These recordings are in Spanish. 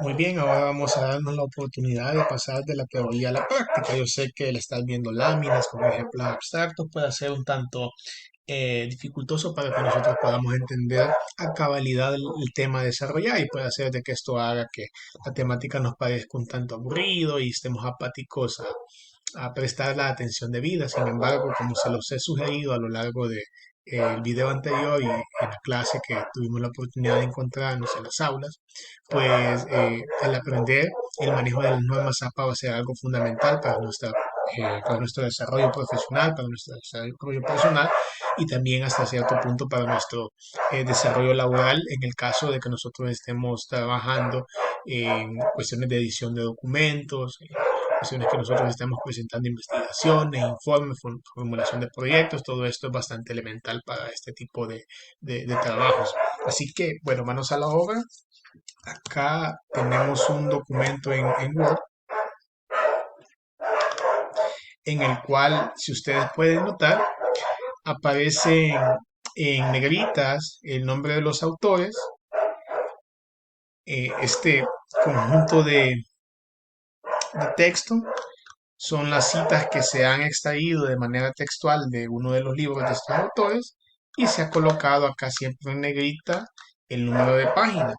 Muy bien, ahora vamos a darnos la oportunidad de pasar de la teoría a la práctica. Yo sé que le estás viendo láminas como ejemplos abstractos, puede ser un tanto dificultoso para que nosotros podamos entender a cabalidad el tema a desarrollar y puede hacer de que esto haga que la temática nos parezca un tanto aburrido y estemos apáticos a prestar la atención debida. Sin embargo, como se los he sugerido a lo largo de el video anterior y en la clase que tuvimos la oportunidad de encontrarnos en las aulas, pues el aprender el manejo de las normas APA va a ser algo fundamental para nuestro desarrollo profesional, para nuestro desarrollo personal y también hasta cierto punto para nuestro desarrollo laboral en el caso de que nosotros estemos trabajando en cuestiones de edición de documentos, cuestiones que nosotros estamos presentando investigaciones, informes, formulación de proyectos, todo esto es bastante elemental para este tipo de trabajos. Así que, bueno, manos a la obra. Acá tenemos un documento en Word en el cual, si ustedes pueden notar, aparece en negritas el nombre de los autores, este conjunto de texto son las citas que se han extraído de manera textual de uno de los libros de estos autores y se ha colocado acá siempre en negrita el número de página.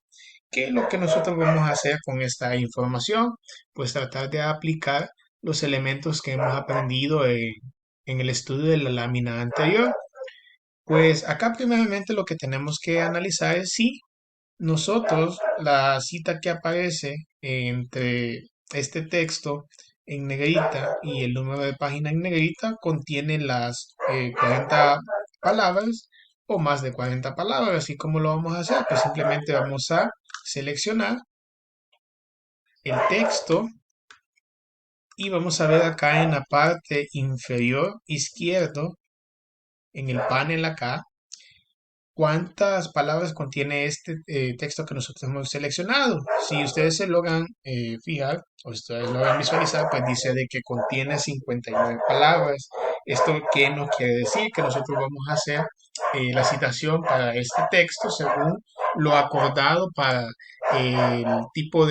¿Qué es lo que nosotros vamos a hacer con esta información? Pues tratar de aplicar los elementos que hemos aprendido en el estudio de la lámina anterior. Pues acá primeramente lo que tenemos que analizar es si nosotros, la cita que aparece entre este texto en negrita y el número de página en negrita contiene las 40 palabras o más de 40 palabras. ¿Y cómo lo vamos a hacer? Pues simplemente vamos a seleccionar el texto y vamos a ver acá en la parte inferior izquierdo, en el panel acá, cuántas palabras contiene este texto que nosotros hemos seleccionado. Si ustedes se logran fijar o ustedes logran visualizar, pues dice de que contiene 59 palabras. ¿Esto qué nos quiere decir? Que nosotros vamos a hacer la citación para este texto según lo acordado para el tipo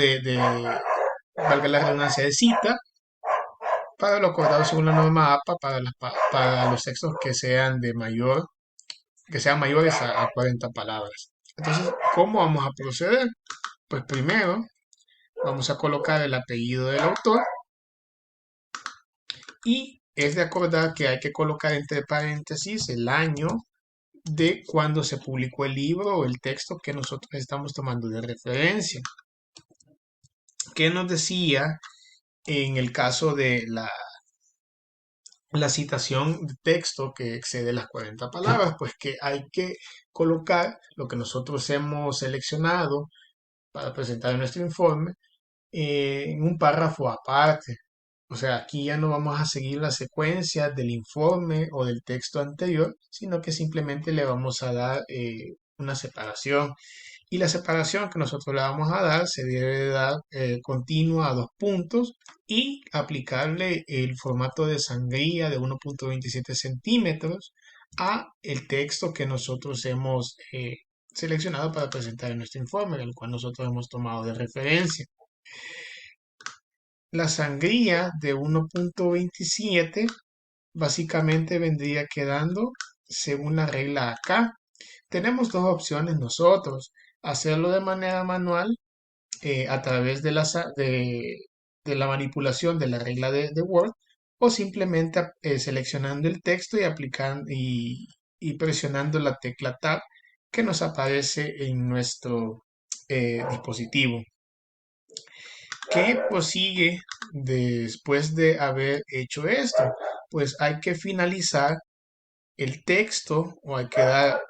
valga la redundancia, de cita, para lo acordado según la norma APA para los textos que sean mayores a 40 palabras. Entonces, ¿cómo vamos a proceder? Pues primero vamos a colocar el apellido del autor y es de acordar que hay que colocar entre paréntesis el año de cuando se publicó el libro o el texto que nosotros estamos tomando de referencia. ¿Qué nos decía en el caso de la citación de texto que excede las 40 palabras? Pues que hay que colocar lo que nosotros hemos seleccionado para presentar nuestro informe en un párrafo aparte. O sea, aquí ya no vamos a seguir la secuencia del informe o del texto anterior, sino que simplemente le vamos a dar una separación. Y la separación que nosotros le vamos a dar se debe de dar continua a 2 puntos y aplicarle el formato de sangría de 1,27 centímetros a el texto que nosotros hemos seleccionado para presentar en nuestro informe, el cual nosotros hemos tomado de referencia. La sangría de 1,27 básicamente vendría quedando según la regla acá. Tenemos dos opciones nosotros, hacerlo de manera manual a través de la manipulación de la regla de Word o simplemente seleccionando el texto y aplicando y presionando la tecla Tab que nos aparece en nuestro dispositivo. ¿Qué prosigue después de haber hecho esto? Pues hay que finalizar el texto o hay que dar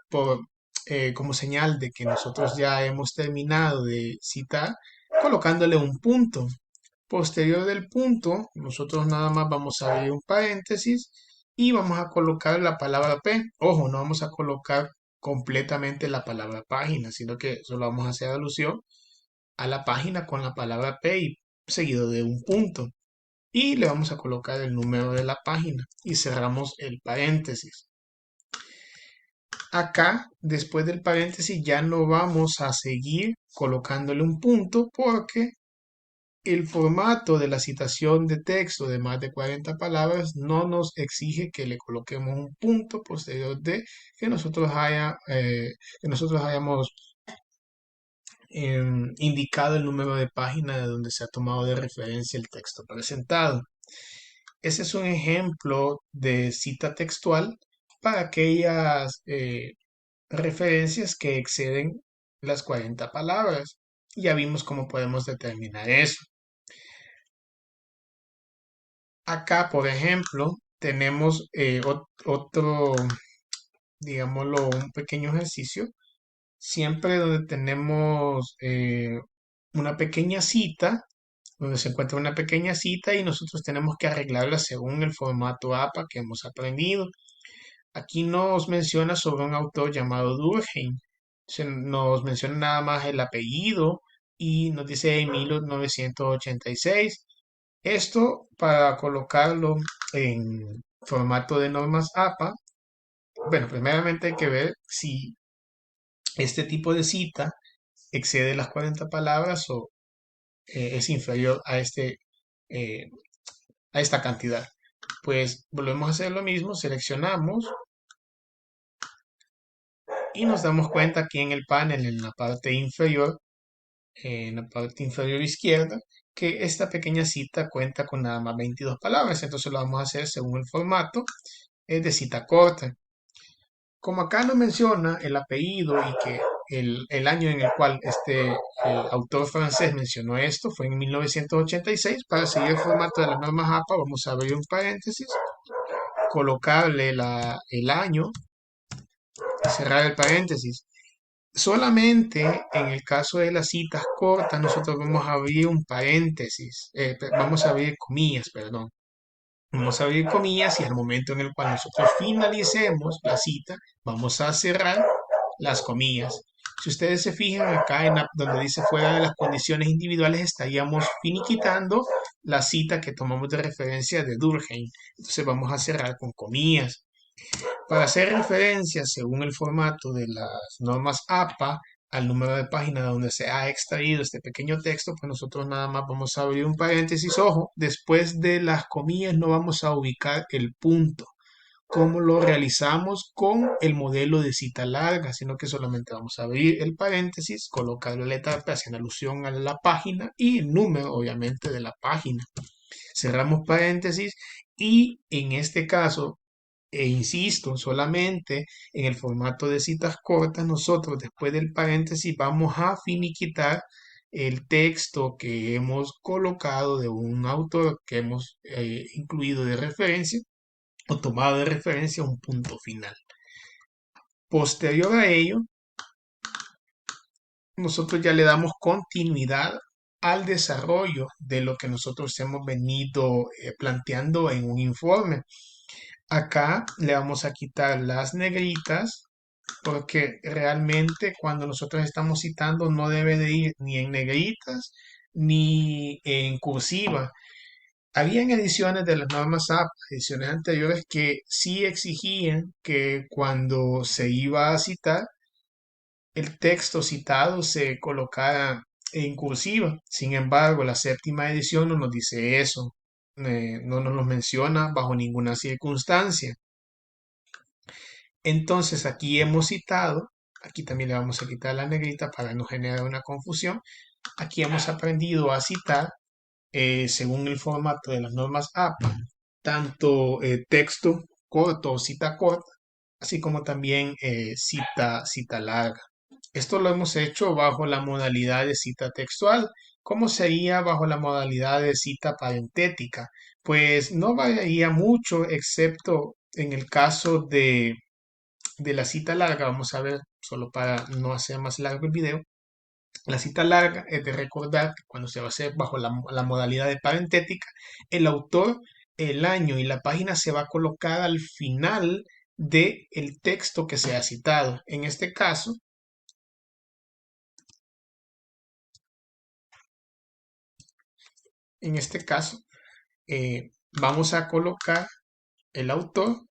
como señal de que nosotros ya hemos terminado de citar, colocándole un punto. Posterior del punto, nosotros nada más vamos a abrir un paréntesis y vamos a colocar la palabra P. Ojo, no vamos a colocar completamente la palabra página, sino que solo vamos a hacer alusión a la página con la palabra P y seguido de un punto. Y le vamos a colocar el número de la página y cerramos el paréntesis. Acá, después del paréntesis, ya no vamos a seguir colocándole un punto porque el formato de la citación de texto de más de 40 palabras no nos exige que le coloquemos un punto posterior de que que nosotros hayamos indicado el número de página de donde se ha tomado de referencia el texto presentado. Ese es un ejemplo de cita textual para aquellas referencias que exceden las 40 palabras. Ya vimos cómo podemos determinar eso. Acá, por ejemplo, tenemos otro, digámoslo, un pequeño ejercicio. Siempre donde tenemos una pequeña cita, donde se encuentra una pequeña cita y nosotros tenemos que arreglarla según el formato APA que hemos aprendido. Aquí nos menciona sobre un autor llamado Durkheim. Nos menciona nada más el apellido y nos dice en 1986. Esto para colocarlo en formato de normas APA. Bueno, primeramente hay que ver si este tipo de cita excede las 40 palabras o es inferior eh, a esta cantidad. Pues volvemos a hacer lo mismo, seleccionamos y nos damos cuenta aquí en el panel, en la parte inferior izquierda, que esta pequeña cita cuenta con nada más 22 palabras. Entonces lo vamos a hacer según el formato de cita corta. Como acá no menciona el apellido y que el año en el cual el autor francés mencionó esto fue en 1986, para seguir el formato de las normas APA vamos a abrir un paréntesis, colocarle el año y cerrar el paréntesis. Solamente en el caso de las citas cortas nosotros vamos a abrir un paréntesis, vamos a abrir comillas, perdón. Vamos a abrir comillas y al momento en el cual nosotros finalicemos la cita, vamos a cerrar las comillas. Si ustedes se fijan acá donde dice fuera de las condiciones individuales, estaríamos finiquitando la cita que tomamos de referencia de Durkheim. Entonces vamos a cerrar con comillas. Para hacer referencia, según el formato de las normas APA, al número de página donde se ha extraído este pequeño texto, pues nosotros nada más vamos a abrir un paréntesis. Ojo, después de las comillas no vamos a ubicar el punto, como lo realizamos con el modelo de cita larga, sino que solamente vamos a abrir el paréntesis, colocar la letra P haciendo alusión a la página y el número, obviamente, de la página. Cerramos paréntesis y en este caso insisto, solamente en el formato de citas cortas, nosotros después del paréntesis vamos a finiquitar el texto que hemos colocado de un autor que hemos incluido de referencia o tomado de referencia un punto final. Posterior a ello, nosotros ya le damos continuidad al desarrollo de lo que nosotros hemos venido planteando en un informe. Acá le vamos a quitar las negritas porque realmente cuando nosotros estamos citando no debe de ir ni en negritas ni en cursiva. Habían ediciones de las normas APA, ediciones anteriores, que sí exigían que cuando se iba a citar, el texto citado se colocara en cursiva. Sin embargo, la séptima edición no nos dice eso, no nos lo menciona bajo ninguna circunstancia. Entonces aquí hemos citado, aquí también le vamos a quitar la negrita para no generar una confusión. Aquí hemos aprendido a citar según el formato de las normas APA, tanto texto corto o cita corta, así como también cita larga. Esto lo hemos hecho bajo la modalidad de cita textual. ¿Cómo sería bajo la modalidad de cita parentética? Pues no variaría mucho, excepto en el caso de la cita larga. Vamos a ver, solo para no hacer más largo el video. La cita larga es de recordar que cuando se va a hacer bajo la modalidad de parentética, el autor, el año y la página se va a colocar al final del texto que se ha citado. En este caso, vamos a colocar el autor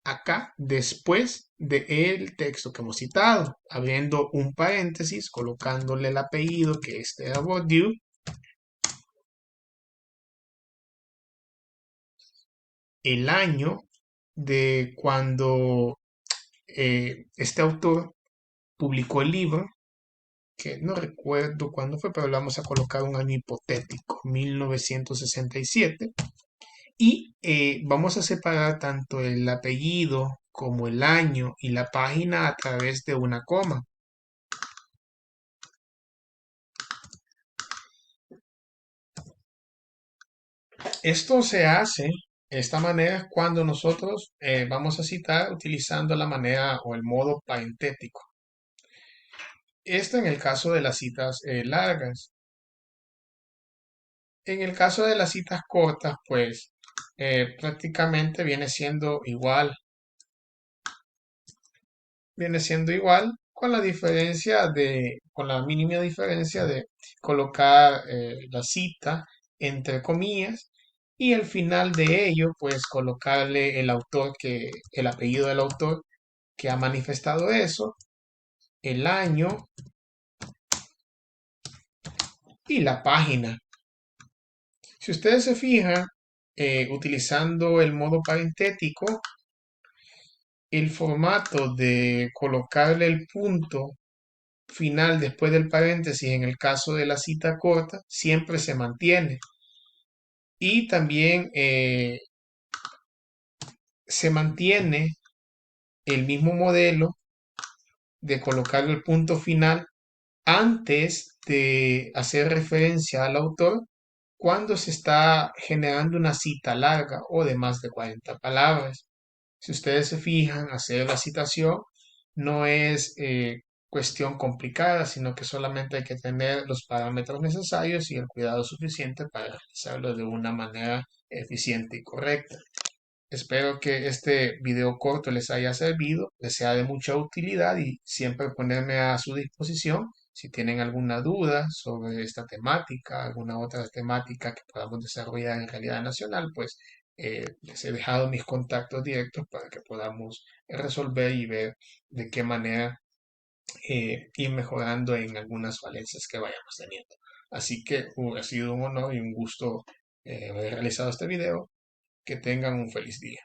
acá después del texto que hemos citado, abriendo un paréntesis, colocándole el apellido que es de Bourdieu, el año de cuando este autor publicó el libro, que no recuerdo cuándo fue, pero le vamos a colocar un año hipotético, 1967. Y vamos a separar tanto el apellido como el año y la página a través de una coma. Esto se hace de esta manera cuando nosotros vamos a citar utilizando la manera o el modo parentético. Esto en el caso de las citas largas. En el caso de las citas cortas, pues prácticamente viene siendo igual con la diferencia con la mínima diferencia de colocar la cita entre comillas y al final de ello, pues colocarle el apellido del autor que ha manifestado eso, el año y la página. Si ustedes se fijan, utilizando el modo parentético, el formato de colocarle el punto final después del paréntesis en el caso de la cita corta siempre se mantiene. Y también se mantiene el mismo modelo de colocarle el punto final antes de hacer referencia al autor cuando se está generando una cita larga o de más de 40 palabras. Si ustedes se fijan, hacer la citación no es cuestión complicada, sino que solamente hay que tener los parámetros necesarios y el cuidado suficiente para realizarlo de una manera eficiente y correcta. Espero que este video corto les haya servido, les sea de mucha utilidad y siempre ponerme a su disposición si tienen alguna duda sobre esta temática, alguna otra temática que podamos desarrollar en realidad nacional, pues les he dejado mis contactos directos para que podamos resolver y ver de qué manera ir mejorando en algunas falencias que vayamos teniendo. Así que ha sido un honor y un gusto haber realizado este video. Que tengan un feliz día.